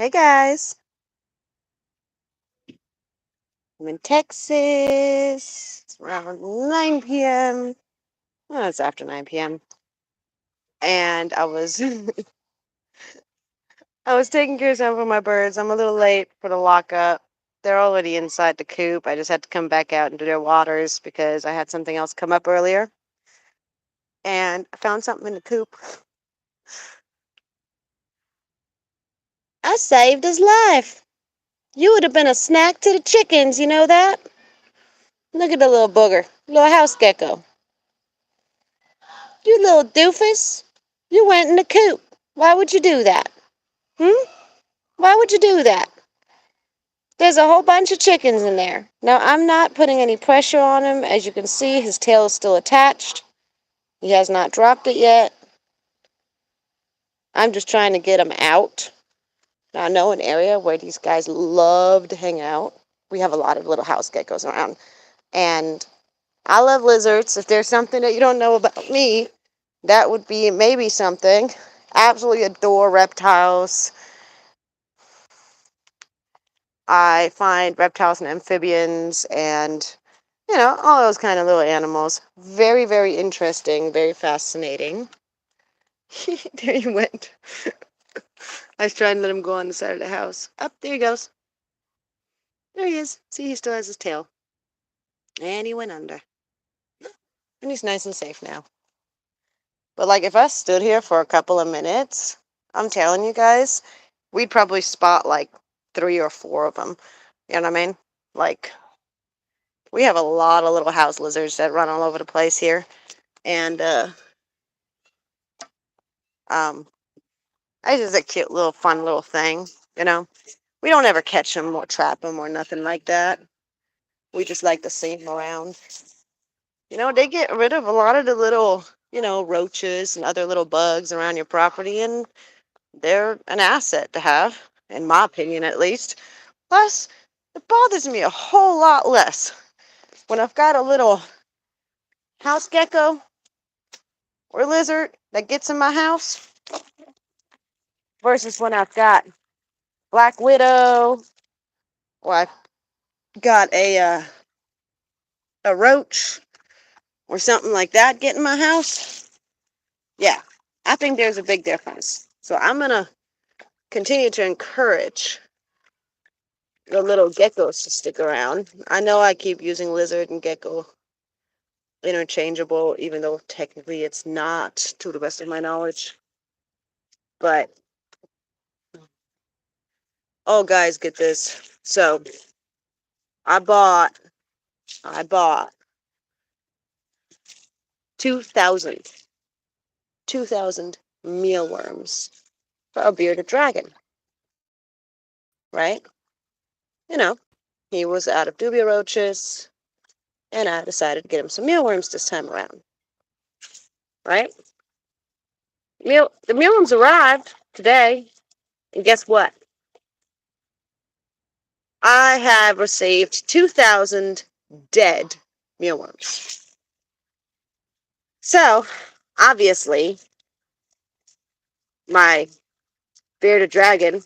Hey guys, I'm in Texas. It's around 9 p.m. Oh, it's after 9 p.m. And I was taking care of some of my birds. I'm a little late for the lockup. They're already inside the coop. I just had to come back out and do their waters because I had something else come up earlier. And I found something in the coop. I saved his life. You would have been a snack to the chickens, you know that? Look at the little booger, little house gecko. You little doofus. You went in the coop. Why would you do that? Hmm? Why would you do that? There's a whole bunch of chickens in there. Now, I'm not putting any pressure on him. As you can see, his tail is still attached. He has not dropped it yet. I'm just trying to get him out. Now, I know an area where these guys love to hang out. We have a lot of little house geckos around. And I love lizards. If there's something that you don't know about me, that would be maybe something. Absolutely adore reptiles. I find reptiles and amphibians and, all those kind of little animals very, very interesting, very fascinating. There he went. I was trying to let him go on the side of the house. Up, there he goes. There he is. See, he still has his tail. And he went under. And he's nice and safe now. But, like, if I stood here for a couple of minutes, I'm telling you guys, we'd probably spot, like, 3 or 4 of them. You know what I mean? Like, we have a lot of little house lizards that run all over the place here. And, it's just a cute little fun little thing, you know. We don't ever catch them or trap them or nothing like that. We just like to see them around. They get rid of a lot of the little, roaches and other little bugs around your property, and they're an asset to have, in my opinion at least. Plus, it bothers me a whole lot less when I've got a little house gecko or lizard that gets in my house versus when I've got black widow or I've got a roach or something like that get in my house. Yeah, I think there's a big difference. So I'm going to continue to encourage the little geckos to stick around. I know I keep using lizard and gecko interchangeable, even though technically it's not, to the best of my knowledge. But, oh, guys, get this. So, I bought 2,000 mealworms for a bearded dragon, right? He was out of dubia roaches, and I decided to get him some mealworms this time around, right? The mealworms arrived today, and guess what? I have received 2,000 dead mealworms. So, obviously, my bearded dragon,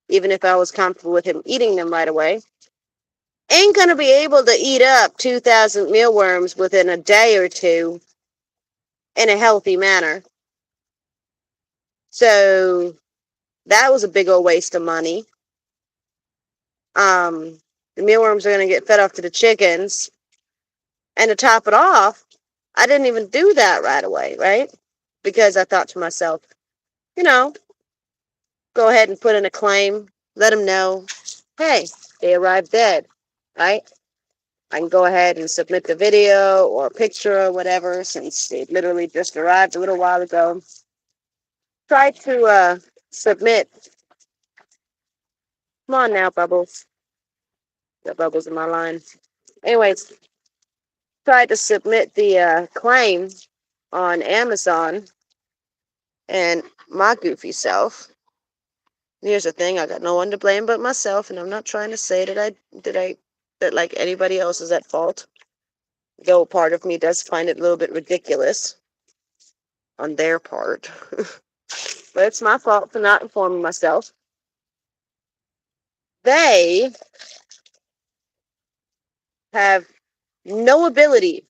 even if I was comfortable with him eating them right away, ain't going to be able to eat up 2,000 mealworms within a day or two in a healthy manner. So, that was a big old waste of money. The mealworms are going to get fed off to the chickens. And to top it off, I didn't even do that right away, right? Because I thought to myself, you know, go ahead and put in a claim, let them know, hey, they arrived dead, right? I can go ahead and submit the video or picture or whatever, since it literally just arrived a little while ago. Try to submit. Come on now, Bubbles. Got Bubbles in my line. Anyways, tried to submit the claim on Amazon, and my goofy self. Here's the thing: I got no one to blame but myself, and I'm not trying to say that like anybody else is at fault. Though part of me does find it a little bit ridiculous on their part, but it's my fault for not informing myself. they have no ability,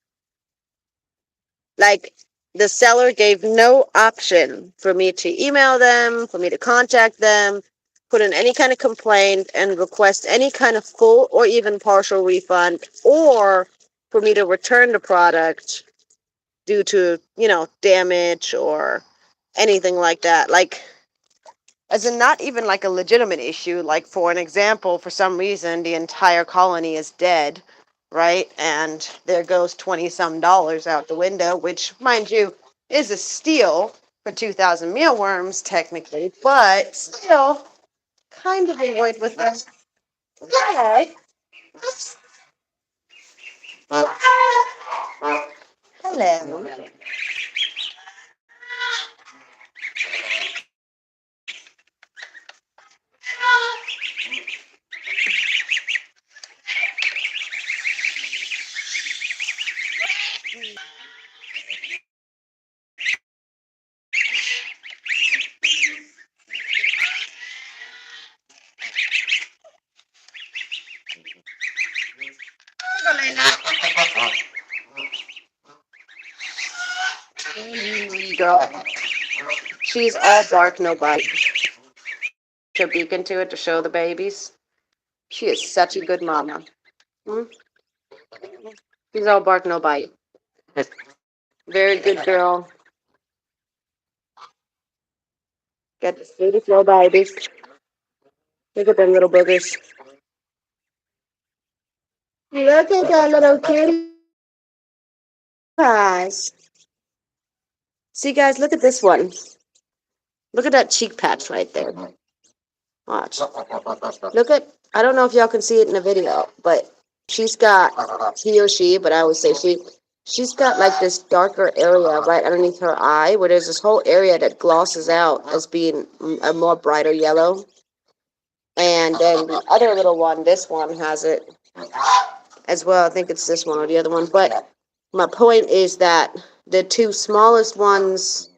like the seller gave no option for me to email them, for me to contact them, put in any kind of complaint and request any kind of full or even partial refund, or for me to return the product due to, damage or anything like that. Like, as in not even like a legitimate issue, like for an example, for some reason the entire colony is dead, right? And there goes 20 some dollars out the window, which, mind you, is a steal for 2,000 mealworms technically, but still kind of annoyed with that. Okay. Hello. Girl, she's all bark, no bite. Her beacon to it to show the babies. She is such a good mama. Hmm? She's all bark, no bite. Very good girl. Got the sweetest little babies. Look at them little boogers. Look at that little kitty pies. See, guys, look at this one. Look at that cheek patch right there. Watch. Look at, I don't know if y'all can see it in the video, but she's got, he or she, but I always say she's got like this darker area right underneath her eye where there's this whole area that glosses out as being a more brighter yellow. And then the other little one, this one has it as well. I think it's this one or the other one. But my point is that the two smallest ones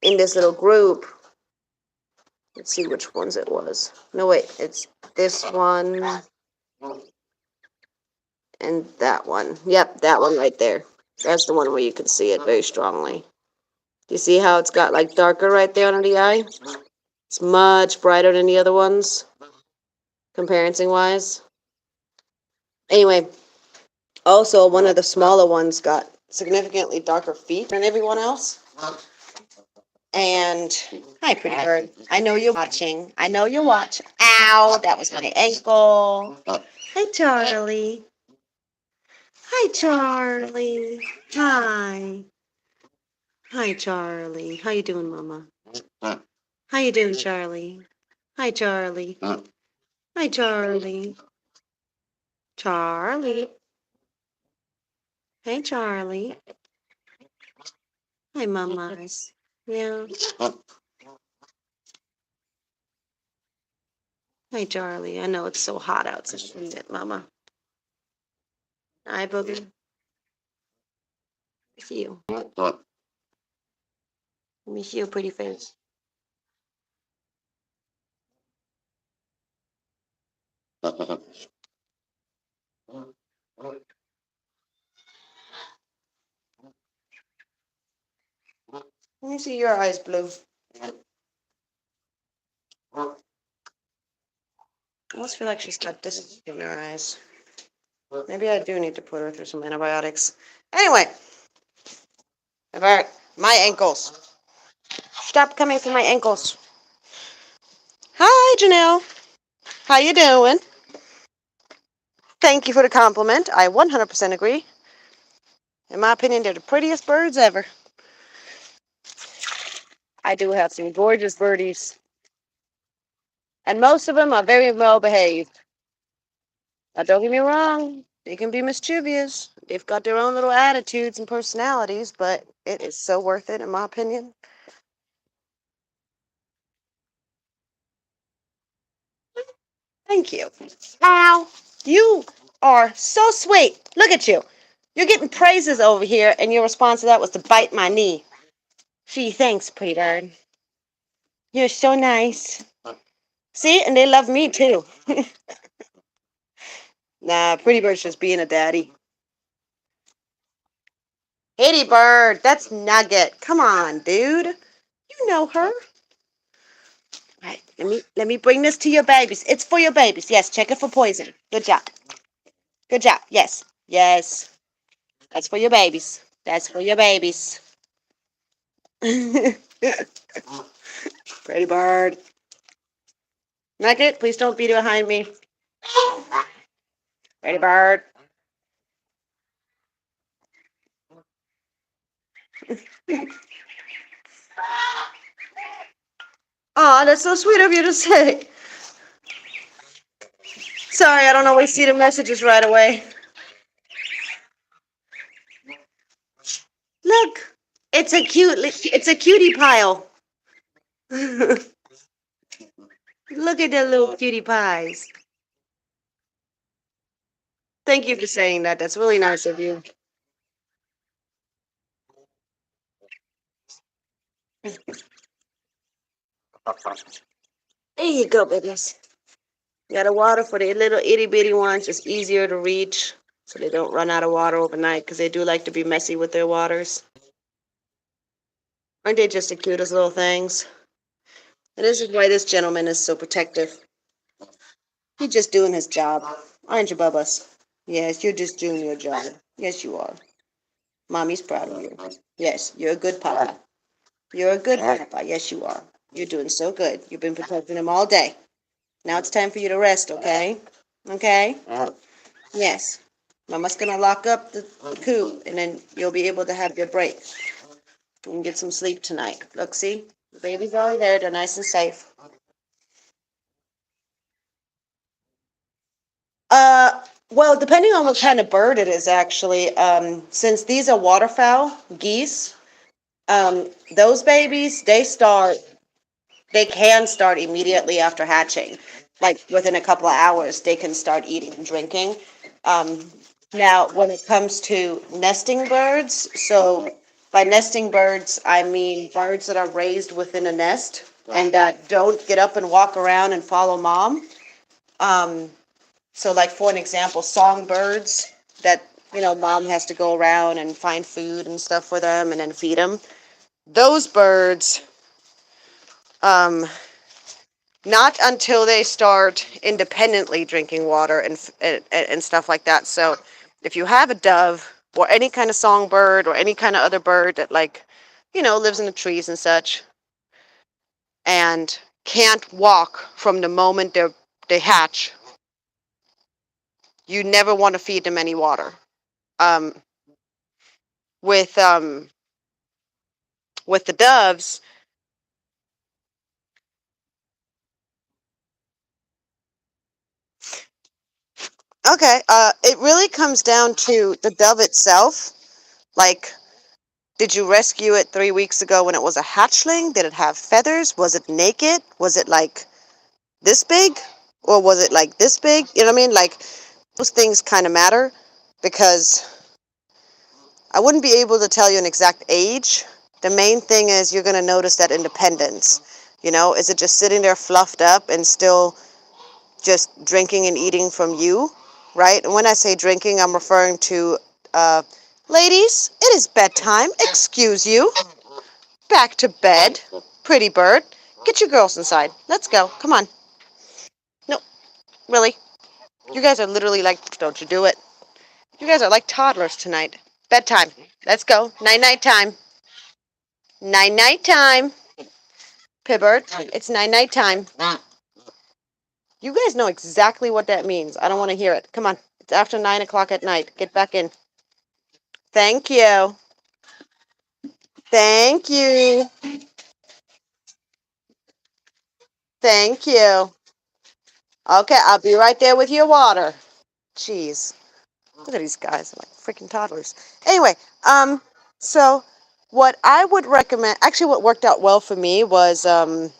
in this little group, let's see which ones it was. No, wait, it's this one and that one. Yep, that one right there. That's the one where you can see it very strongly. Do you see how it's got like darker right there under the eye? It's much brighter than the other ones, comparison wise. Anyway, also one of the smaller ones got significantly darker feet than everyone else. And hi, pretty bird. I know you're watching. I know you're watching. Ow, that was my ankle. Hi, Charlie. Hi, Charlie. Hi. Hi, Charlie. How you doing, Mama? How you doing, Charlie? Hi, Charlie. Hi, Charlie. Charlie. Hey, Charlie. Hi, Mamas. Yeah. Hi, Charlie. I know it's so hot outside, isn't it, Mama? Hi, Boogie. Miss you. Miss you, pretty face. Let me see your eyes, Blue. I almost feel like she's got this in her eyes. Maybe I do need to put her through some antibiotics. Anyway, my ankles. Stop coming for my ankles. Hi, Janelle. How you doing? Thank you for the compliment. I 100% agree. In my opinion, they're the prettiest birds ever. I do have some gorgeous birdies. And most of them are very well behaved. Now, don't get me wrong, they can be mischievous. They've got their own little attitudes and personalities, but it is so worth it, in my opinion. Thank you. Ow, you are so sweet. Look at you. You're getting praises over here, and your response to that was to bite my knee. Gee, thanks, pretty bird. You're so nice. See, and they love me too. Nah, Pretty Bird's just being a daddy. Kitty Bird, that's Nugget. Come on, dude. You know her. Right, let me bring this to your babies. It's for your babies. Yes, check it for poison. Good job. Good job. Yes. Yes. That's for your babies. That's for your babies. Pretty Bird. Nugget, please don't be behind me. Pretty Bird. Aw, that's so sweet of you to say. Sorry, I don't always see the messages right away. Look, it's a cutie pile. Look at the little cutie pies. Thank you for saying that. That's really nice of you. There you go, babies. You got a water for the little itty bitty ones. It's easier to reach, so they don't run out of water overnight because they do like to be messy with their waters. Aren't they just the cutest little things? And this is why this gentleman is so protective. He's just doing his job. Aren't you, Bubba's? Yes, you're just doing your job. Yes, you are. Mommy's proud of you. Yes, you're a good papa. You're a good papa. Yes, you are. You're doing so good. You've been protecting him all day. Now it's time for you to rest, okay? Okay? Yes. Mama's gonna lock up the coop, and then you'll be able to have your break. You can get some sleep tonight. Look, see? The baby's already there. They're nice and safe. Uh, well, depending on what kind of bird it is, actually, since these are waterfowl, geese, those babies, they can start immediately after hatching. Like within a couple of hours, they can start eating and drinking. Um, Now, when it comes to nesting birds, so by nesting birds, I mean birds that are raised within a nest and that don't get up and walk around and follow mom. Um, so, like for an example, songbirds that mom has to go around and find food and stuff for them and then feed them. Those birds, um, not until they start independently drinking water and stuff like that. So, if you have a dove or any kind of songbird or any kind of other bird that lives in the trees and such, and can't walk from the moment they hatch, you never want to feed them any water. Um, with um, with the doves, okay, it really comes down to the dove itself. Like, did you rescue it 3 weeks ago when it was a hatchling? Did it have feathers? Was it naked? Was it like this big? Or was it like this big? You know what I mean? Like, those things kind of matter because I wouldn't be able to tell you an exact age. The main thing is you're going to notice that independence. Is it just sitting there fluffed up and still just drinking and eating from you? Right? And when I say drinking, I'm referring to, ladies, it is bedtime. Excuse you. Back to bed. Pretty bird. Get your girls inside. Let's go. Come on. No, really. You guys are literally like, don't you do it. You guys are like toddlers tonight. Bedtime. Let's go. Night night time. Night night time. Pibbert. It's night night time. You guys know exactly what that means. I don't want to hear it. Come on. It's after 9 o'clock at night. Get back in. Thank you. Thank you. Thank you. Okay, I'll be right there with your water. Jeez. Look at these guys. They're like freaking toddlers. Anyway, so what I would recommend, actually what worked out well for me was um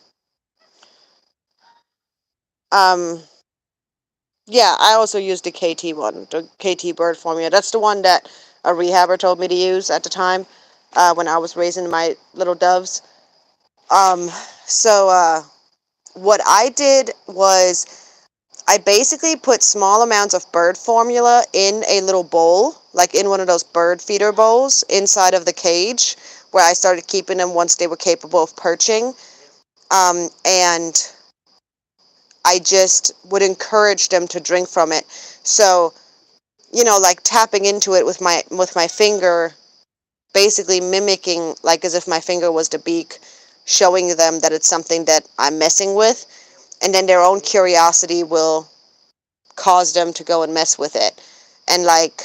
yeah, I also used the KT one, the KT bird formula. That's the one that a rehabber told me to use at the time, when I was raising my little doves. Um so what I did was I basically put small amounts of bird formula in a little bowl, like in one of those bird feeder bowls inside of the cage where I started keeping them once they were capable of perching. And I just would encourage them to drink from it. So, like tapping into it with my finger, basically mimicking, like as if my finger was the beak, showing them that it's something that I'm messing with, and then their own curiosity will cause them to go and mess with it. And like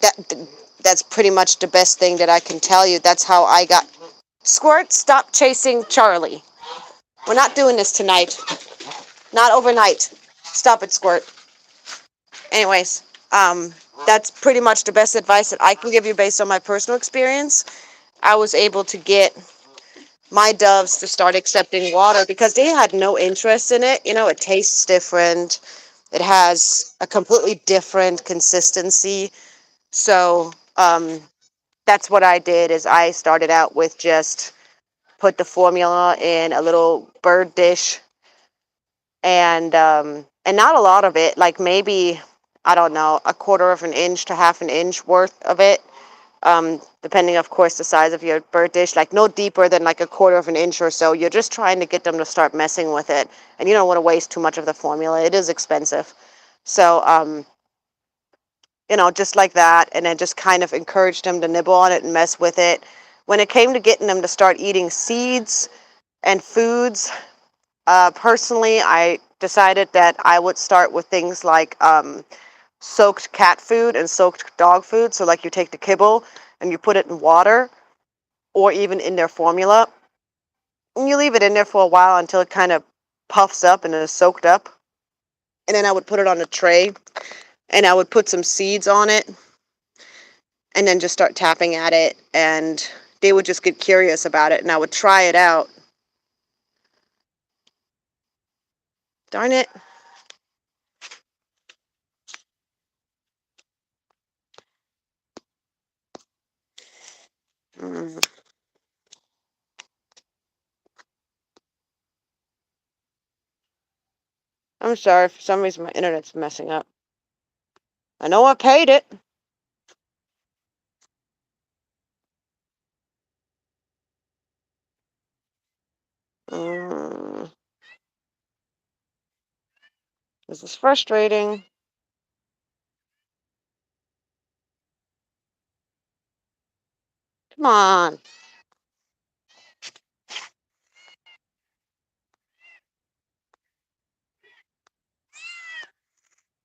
that that's pretty much the best thing that I can tell you. That's how I got Squirt, stop chasing Charlie. We're not doing this tonight. Not overnight. Stop it, Squirt. Anyways, that's pretty much the best advice that I can give you based on my personal experience. I was able to get my doves to start accepting water because they had no interest in it. It tastes different. It has a completely different consistency. So that's what I did is I started out with just put the formula in a little bird dish and not a lot of it, like maybe, I don't know, a quarter of an inch to half an inch worth of it, depending, of course, the size of your bird dish, like no deeper than like a quarter of an inch or so. You're just trying to get them to start messing with it, and you don't want to waste too much of the formula. It is expensive. So, just like that, and then just kind of encourage them to nibble on it and mess with it. When it came to getting them to start eating seeds and foods, personally, I decided that I would start with things like soaked cat food and soaked dog food. So, like, you take the kibble and you put it in water or even in their formula, and you leave it in there for a while until it kind of puffs up and is soaked up. And then I would put it on a tray and I would put some seeds on it and then just start tapping at it. And they would just get curious about it and I would try it out. Darn it. Mm. I'm sorry. For some reason, my internet's messing up. I know I paid it. Mm, this is frustrating. Come on.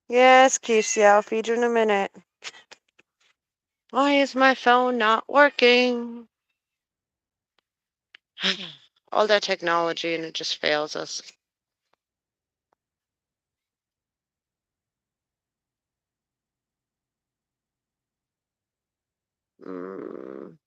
Yes, Casey, I'll feed you in a minute. Why is my phone not working? All that technology and it just fails us. Mm.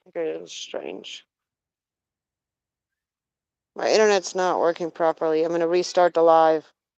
Okay, it's strange. My internet's not working properly. I'm going to restart the live.